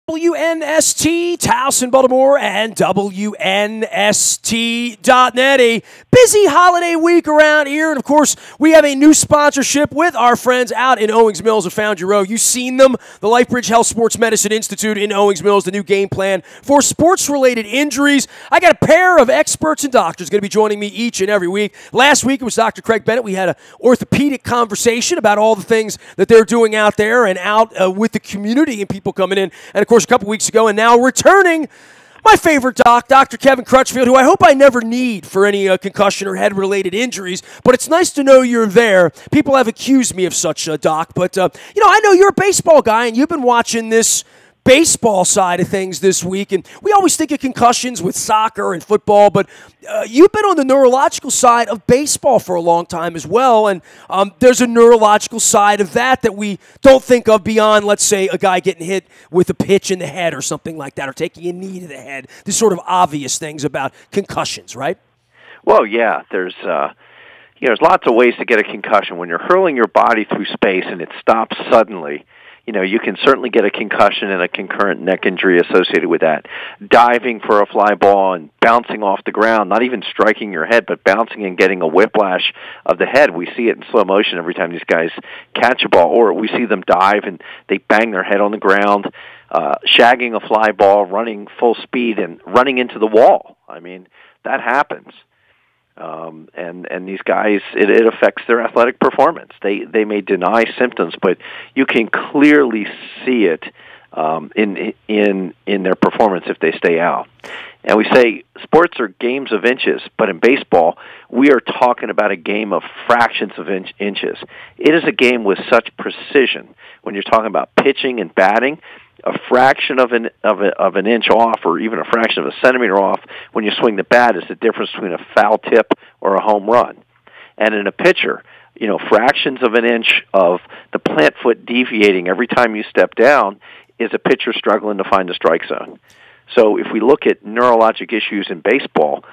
WNST, Towson, Baltimore, and WNST.net. A busy holiday week around here. And, of course, we have a new sponsorship with our friends out in Owings Mills of Foundry Row. You've seen them, the LifeBridge Health Sports Medicine Institute in Owings Mills, the new game plan for sports-related injuries. I got a pair of experts and doctors going to be joining me each and every week. Last week, it was Dr. Craig Bennett. We had an orthopedic conversation about all the things that they're doing out there and out with the community and people coming in. And, of course, a couple weeks ago, and now returning, my favorite doc, Dr. Kevin Crutchfield, who I hope I never need for any concussion or head-related injuries, but it's nice to know you're there. People have accused me of such, Doc, but, I know you're a baseball guy, and you've been watching this baseball side of things this week, and we always think of concussions with soccer and football, but you've been on the neurological side of baseball for a long time as well, and there's a neurological side of that we don't think of beyond, let's say, a guy getting hit with a pitch in the head or something like that, or taking a knee to the head. These sort of obvious things about concussions, right? Well, yeah, there's lots of ways to get a concussion. When you're hurling your body through space and it stops suddenly, you can certainly get a concussion and a concurrent neck injury associated with that. Diving for a fly ball and bouncing off the ground, not even striking your head, but bouncing and getting a whiplash of the head. We see it in slow motion every time these guys catch a ball, or we see them dive and they bang their head on the ground, shagging a fly ball, running full speed and running into the wall. I mean, that happens. And these guys, it affects their athletic performance. They may deny symptoms, but you can clearly see it in their performance if they stay out. And we say sports are games of inches, but in baseball, we are talking about a game of fractions of inches. It is a game with such precision. When you're talking about pitching and batting, a fraction of an inch off, or even a fraction of a centimeter off, when you swing the bat, is the difference between a foul tip or a home run. And in a pitcher, fractions of an inch of the plant foot deviating every time you step down is a pitcher struggling to find the strike zone. So if we look at neurologic issues in baseball,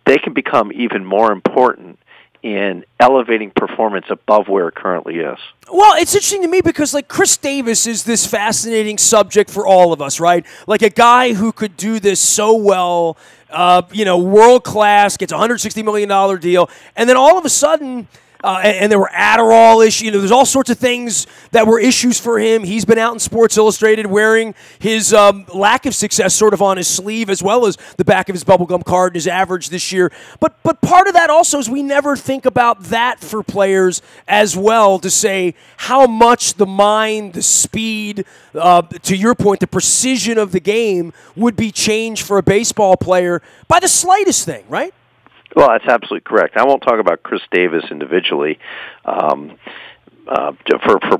they can become even more important in elevating performance above where it currently is. Well, it's interesting to me because, Chris Davis is this fascinating subject for all of us, right? Like a guy who could do this so well, world class, gets a $160 million deal, and then all of a sudden, and there were Adderall issues. There's all sorts of things that were issues for him. He's been out in Sports Illustrated wearing his lack of success sort of on his sleeve, as well as the back of his bubblegum card and his average this year. But part of that also is we never think about that for players as well, to say how much the mind, the speed, to your point, the precision of the game would be changed for a baseball player by the slightest thing, right? Well, that's absolutely correct. I won't talk about Chris Davis individually for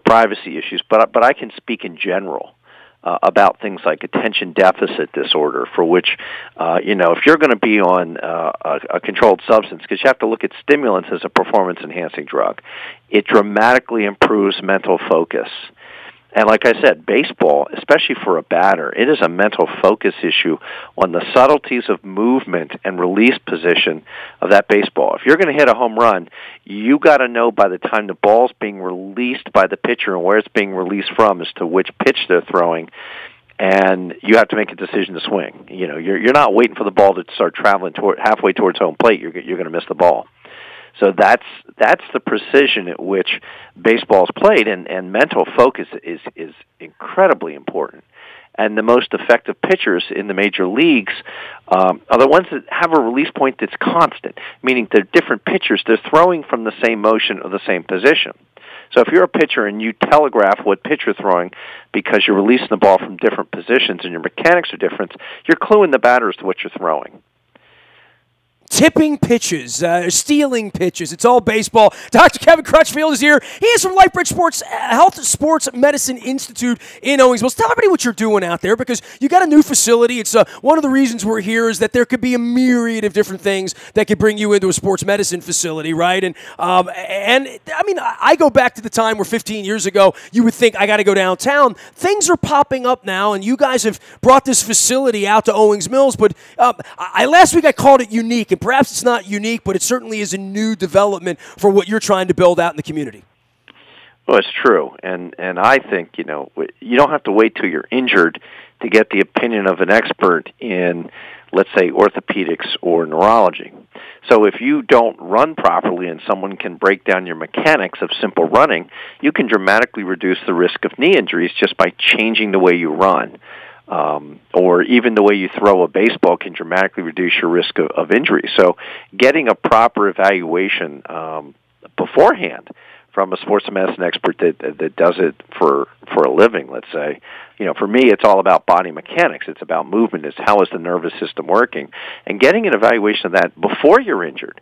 privacy issues, but I can speak in general about things like attention deficit disorder, for which, if you're going to be on a controlled substance, because you have to look at stimulants as a performance-enhancing drug, it dramatically improves mental focus. And like I said, baseball, especially for a batter, it is a mental focus issue on the subtleties of movement and release position of that baseball. If you're going to hit a home run, you got to know by the time the ball's being released by the pitcher and where it's being released from as to which pitch they're throwing. And you have to make a decision to swing. You're not waiting for the ball to start traveling halfway towards home plate. You're going to miss the ball. So that's the precision at which baseball is played, and mental focus is incredibly important. And the most effective pitchers in the major leagues are the ones that have a release point that's constant, meaning they're different pitchers. They're throwing from the same motion or the same position. So if you're a pitcher and you telegraph what pitch you're throwing because you're releasing the ball from different positions and your mechanics are different, you're cluing the batters to what you're throwing. Tipping pitches, stealing pitches. It's all baseball. Dr. Kevin Crutchfield is here. He is from LifeBridge Health Sports Medicine Institute in Owings Mills. Tell everybody what you're doing out there, because you got a new facility. It's one of the reasons we're here is that there could be a myriad of different things that could bring you into a sports medicine facility, right? And I mean, I go back to the time where 15 years ago you would think I got to go downtown. Things are popping up now, and you guys have brought this facility out to Owings Mills. But last week I called it unique. And perhaps it's not unique, but it certainly is a new development for what you're trying to build out in the community. Well, it's true, and I think you don't have to wait till you're injured to get the opinion of an expert in, let's say, orthopedics or neurology. So if you don't run properly and someone can break down your mechanics of simple running, you can dramatically reduce the risk of knee injuries just by changing the way you run. Or even the way you throw a baseball can dramatically reduce your risk of injury. So getting a proper evaluation beforehand from a sports medicine expert that does it for a living, let's say. For me, it's all about body mechanics. It's about movement. It's how is the nervous system working. And getting an evaluation of that before you're injured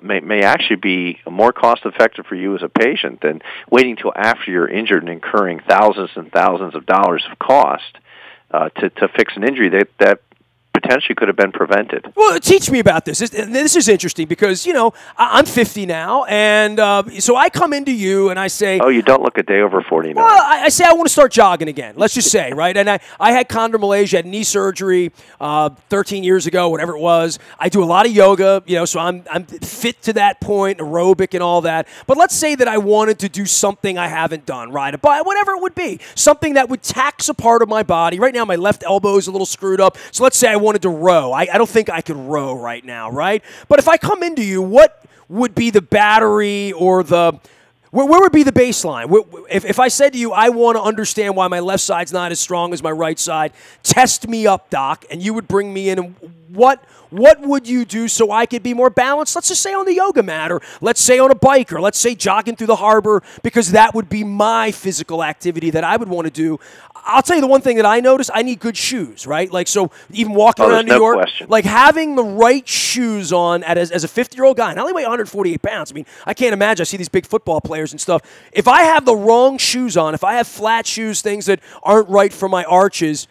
may actually be more cost-effective for you as a patient than waiting till after you're injured and incurring thousands and thousands of dollars of cost to fix an injury that potentially could have been prevented. Well, teach me about this. This is interesting because, I'm 50 now, and so I come into you and I say... Oh, you don't look a day over 49. Well, I say I want to start jogging again, let's just say, right? And I had chondromalacia, had knee surgery 13 years ago, whatever it was. I do a lot of yoga, so I'm fit to that point, aerobic and all that. But let's say that I wanted to do something I haven't done, ride a bike, whatever it would be, something that would tax a part of my body. Right now, my left elbow is a little screwed up, so let's say I wanted to row. I don't think I could row right now, right? But if I come into you, what would be the battery or where would be the baseline? If I said to you, I want to understand why my left side's not as strong as my right side, test me up, doc, and you would bring me in, and what would you do so I could be more balanced? Let's just say on the yoga mat, or let's say on a bike, or let's say jogging through the harbor, because that would be my physical activity that I would want to do. I'll tell you the one thing that I notice, I need good shoes, right? Like, so even walking around New York, like having the right shoes on as a 50-year-old guy, and I only weigh 148 pounds. I mean, I can't imagine. I see these big football players and stuff. If I have the wrong shoes on, if I have flat shoes, things that aren't right for my arches,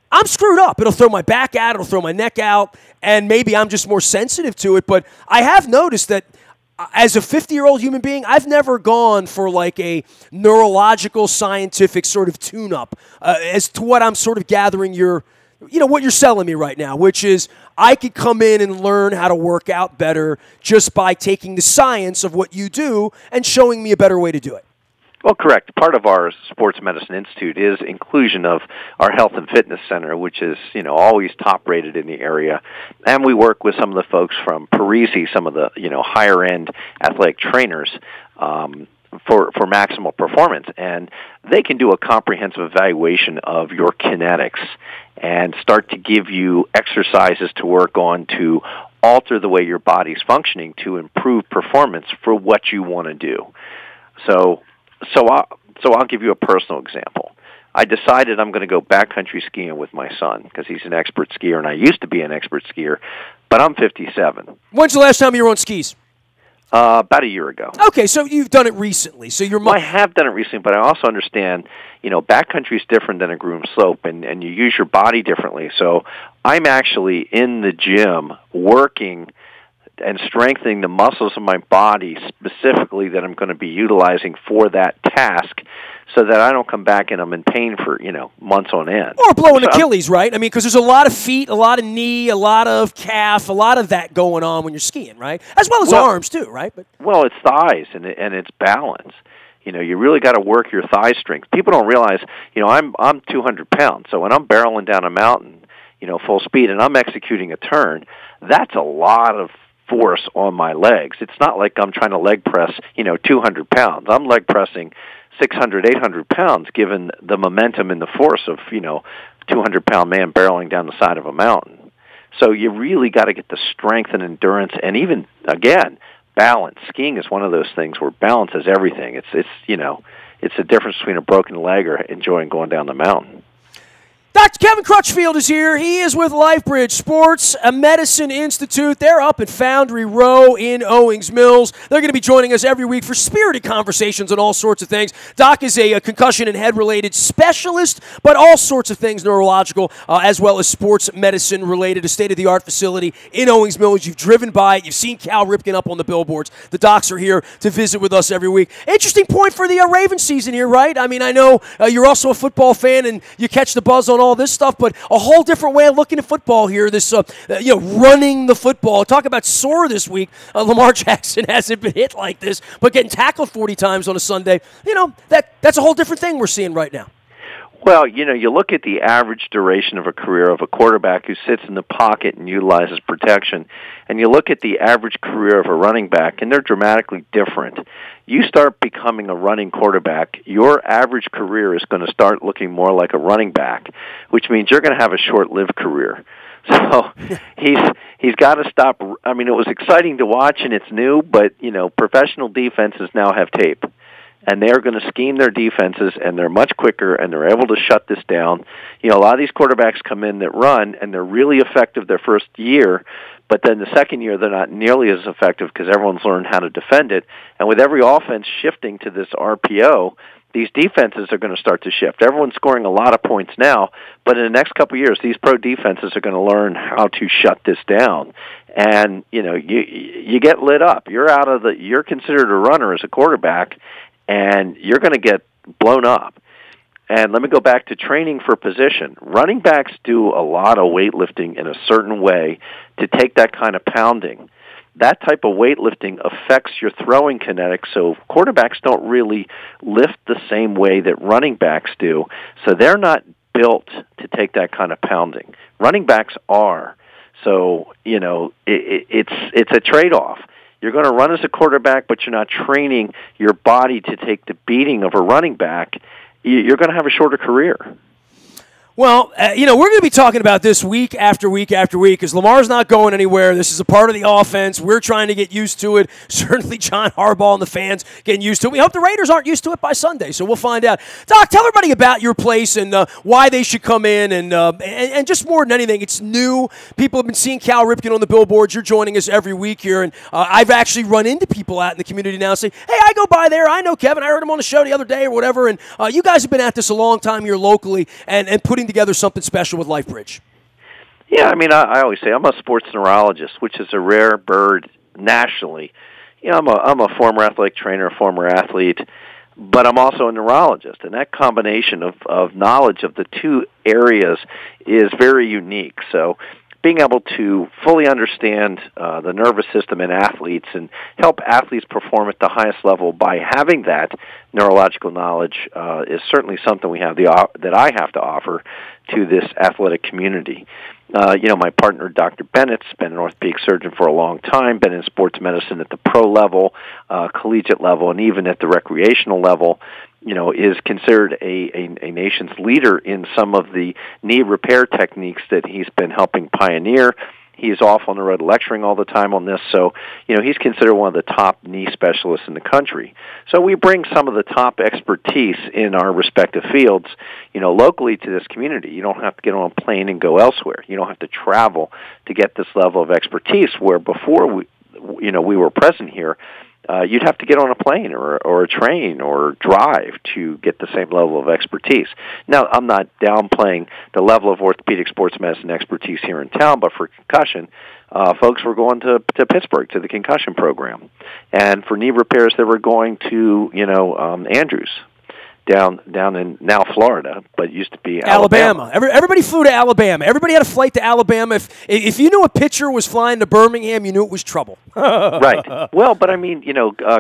I'm screwed up. It'll throw my back out. It'll throw my neck out. And maybe I'm just more sensitive to it. But I have noticed that as a 50-year-old human being, I've never gone for like a neurological, scientific sort of tune-up as to what I'm sort of gathering what you're selling me right now, which is I could come in and learn how to work out better just by taking the science of what you do and showing me a better way to do it. Well, correct. Part of our Sports Medicine Institute is inclusion of our Health and Fitness Center, which is, always top-rated in the area. And we work with some of the folks from Parisi, some of the, higher-end athletic trainers for maximal performance. And they can do a comprehensive evaluation of your kinetics and start to give you exercises to work on to alter the way your body's functioning to improve performance for what you want to do. So I'll give you a personal example. I decided I'm going to go backcountry skiing with my son because he's an expert skier, and I used to be an expert skier, but I'm 57. When's the last time you were on skis? About a year ago. Okay, so you've done it recently. So I have done it recently, but I also understand, backcountry is different than a groomed slope, and you use your body differently. So I'm actually in the gym working and strengthening the muscles of my body specifically that I'm going to be utilizing for that task so that I don't come back and I'm in pain for, months on end. Or blowing Achilles, right? I mean, because there's a lot of feet, a lot of knee, a lot of calf, a lot of that going on when you're skiing, right? As well as arms, too, right? Well, it's thighs and it's balance. You really got to work your thigh strength. People don't realize, I'm 200 pounds, so when I'm barreling down a mountain, full speed, and I'm executing a turn, that's a lot of force on my legs. It's not like I'm trying to leg press, 200 pounds. I'm leg pressing 600, 800 pounds given the momentum and the force of, 200-pound man barreling down the side of a mountain. So you really got to get the strength and endurance and even, again, balance. Skiing is one of those things where balance is everything. It's the difference between a broken leg or enjoying going down the mountain. Dr. Kevin Crutchfield is here. He is with LifeBridge Sports Medicine Institute. They're up at Foundry Row in Owings Mills. They're going to be joining us every week for spirited conversations on all sorts of things. Doc is a concussion and head-related specialist, but all sorts of things neurological, as well as sports medicine-related, a state-of-the-art facility in Owings Mills. You've driven by it. You've seen Cal Ripken up on the billboards. The docs are here to visit with us every week. Interesting point for the Ravens season here, right? I mean, I know you're also a football fan, and you catch the buzz on all this stuff, but a whole different way of looking at football here. This, running the football. Talk about sore this week. Lamar Jackson hasn't been hit like this, but getting tackled 40 times on a Sunday, that's a whole different thing we're seeing right now. Well, you look at the average duration of a career of a quarterback who sits in the pocket and utilizes protection, and you look at the average career of a running back, and they're dramatically different. You start becoming a running quarterback, your average career is going to start looking more like a running back, which means you're going to have a short-lived career. So he's got to stop. I mean, it was exciting to watch, and it's new, but, professional defenses now have tape. And they're going to scheme their defenses, and they're much quicker, and they're able to shut this down. A lot of these quarterbacks come in that run, and they're really effective their first year, but then the second year they're not nearly as effective because everyone's learned how to defend it. And with every offense shifting to this RPO, these defenses are going to start to shift. Everyone's scoring a lot of points now, but in the next couple of years, these pro defenses are going to learn how to shut this down. And, you get lit up. You're considered a runner as a quarterback, and you're going to get blown up. And let me go back to training for position. Running backs do a lot of weightlifting in a certain way to take that kind of pounding. That type of weightlifting affects your throwing kinetics, so quarterbacks don't really lift the same way that running backs do, so they're not built to take that kind of pounding. Running backs are. So, it's a trade-off. You're going to run as a quarterback, but you're not training your body to take the beating of a running back. You're going to have a shorter career. Well, we're going to be talking about this week after week after week because Lamar's not going anywhere. This is a part of the offense. We're trying to get used to it. Certainly John Harbaugh and the fans getting used to it. We hope the Raiders aren't used to it by Sunday, so we'll find out. Doc, tell everybody about your place and why they should come in. And just more than anything, it's new. People have been seeing Cal Ripken on the billboards. You're joining us every week here. And I've actually run into people out in the community now saying, hey, I go by there. I know Kevin. I heard him on the show the other day or whatever. And you guys have been at this a long time here locally and putting together something special with LifeBridge. Yeah, I mean, I always say I'm a sports neurologist, which is a rare bird nationally. I'm a former athletic trainer, a former athlete, but I'm also a neurologist, and that combination of knowledge of the two areas is very unique. So being able to fully understand the nervous system in athletes and help athletes perform at the highest level by having that neurological knowledge is certainly something that I have to offer to this athletic community. My partner, Dr. Bennett's been an orthopedic surgeon for a long time, been in sports medicine at the pro level, collegiate level, and even at the recreational level. Is considered a nation's leader in some of the knee repair techniques that he's been helping pioneer. He's off on the road lecturing all the time on this, so he's considered one of the top knee specialists in the country. So we bring some of the top expertise in our respective fields, locally to this community. You don't have to get on a plane and go elsewhere. You don't have to travel to get this level of expertise. Where before we were present here, you'd have to get on a plane or a train or drive to get the same level of expertise. Now, I'm not downplaying the level of orthopedic sports medicine expertise here in town, but for concussion, folks were going to Pittsburgh to the concussion program. And for knee repairs, they were going to, Andrews. Down in now Florida, but used to be Alabama. Everybody flew to Alabama. Everybody had a flight to Alabama. If you knew a pitcher was flying to Birmingham, you knew it was trouble. Right. Well, but I mean,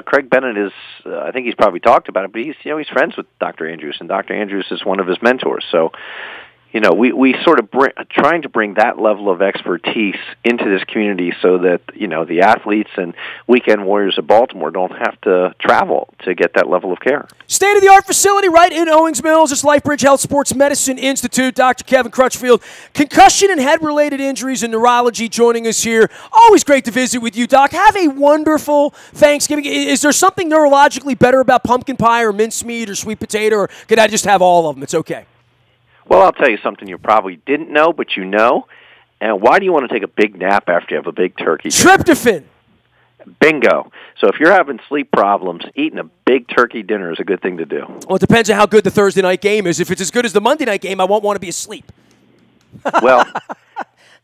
Craig Bennett is. I think he's probably talked about it, but he's friends with Dr. Andrews, and Dr. Andrews is one of his mentors. So, we sort of trying to bring that level of expertise into this community so that, the athletes and weekend warriors of Baltimore don't have to travel to get that level of care. State-of-the-art facility right in Owings Mills. It's LifeBridge Health Sports Medicine Institute. Dr. Kevin Crutchfield. Concussion and head-related injuries and neurology joining us here. Always great to visit with you, Doc. Have a wonderful Thanksgiving. Is there something neurologically better about pumpkin pie or mincemeat or sweet potato, or could I just have all of them? It's okay. Well, I'll tell you something you probably didn't know, but you know. And why do you want to take a big nap after you have a big turkey dinner? Tryptophan. Bingo. So if you're having sleep problems, eating a big turkey dinner is a good thing to do. Well, it depends on how good the Thursday night game is. If it's as good as the Monday night game, I won't want to be asleep. Well,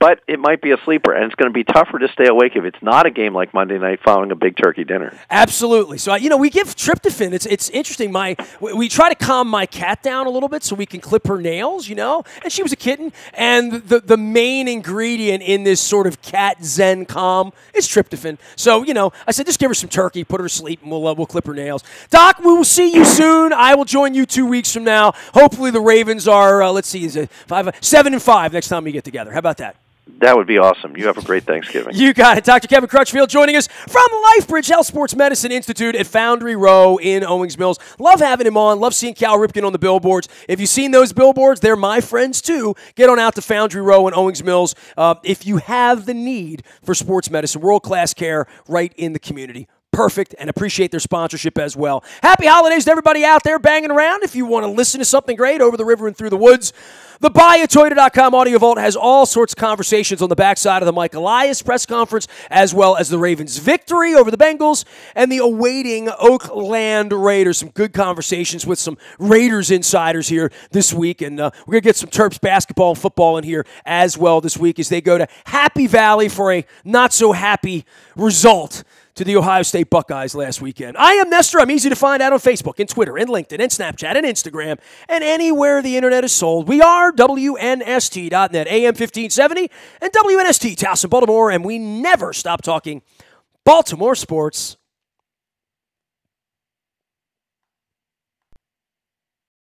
but it might be a sleeper, and it's going to be tougher to stay awake if it's not a game like Monday night following a big turkey dinner. Absolutely. So, we give tryptophan. It's interesting. We try to calm my cat down a little bit so we can clip her nails, and she was a kitten, and the main ingredient in this sort of cat zen calm is tryptophan. So, I said, just give her some turkey, put her to sleep, and we'll clip her nails. Doc, we will see you soon. I will join you 2 weeks from now. Hopefully the Ravens are, is it 7-5 next time we get together. How about that? That would be awesome. You have a great Thanksgiving. You got it. Dr. Kevin Crutchfield joining us from LifeBridge Health Sports Medicine Institute at Foundry Row in Owings Mills. Love having him on. Love seeing Cal Ripken on the billboards. If you've seen those billboards, they're my friends too. Get on out to Foundry Row in Owings Mills if you have the need for sports medicine. World-class care right in the community. Perfect, and appreciate their sponsorship as well. Happy holidays to everybody out there banging around. If you want to listen to something great over the river and through the woods, the BuyAToyota.com Audio Vault has all sorts of conversations on the backside of the Mike Elias press conference, as well as the Ravens' victory over the Bengals and the awaiting Oakland Raiders. Some good conversations with some Raiders insiders here this week, and we're going to get some Terps basketball and football in here as well this week as they go to Happy Valley for a not-so-happy result to the Ohio State Buckeyes last weekend. I am Nestor. I'm easy to find out on Facebook and Twitter and LinkedIn and Snapchat and Instagram and anywhere the internet is sold. We are WNST.net, AM 1570 and WNST, Towson, Baltimore, and we never stop talking Baltimore sports.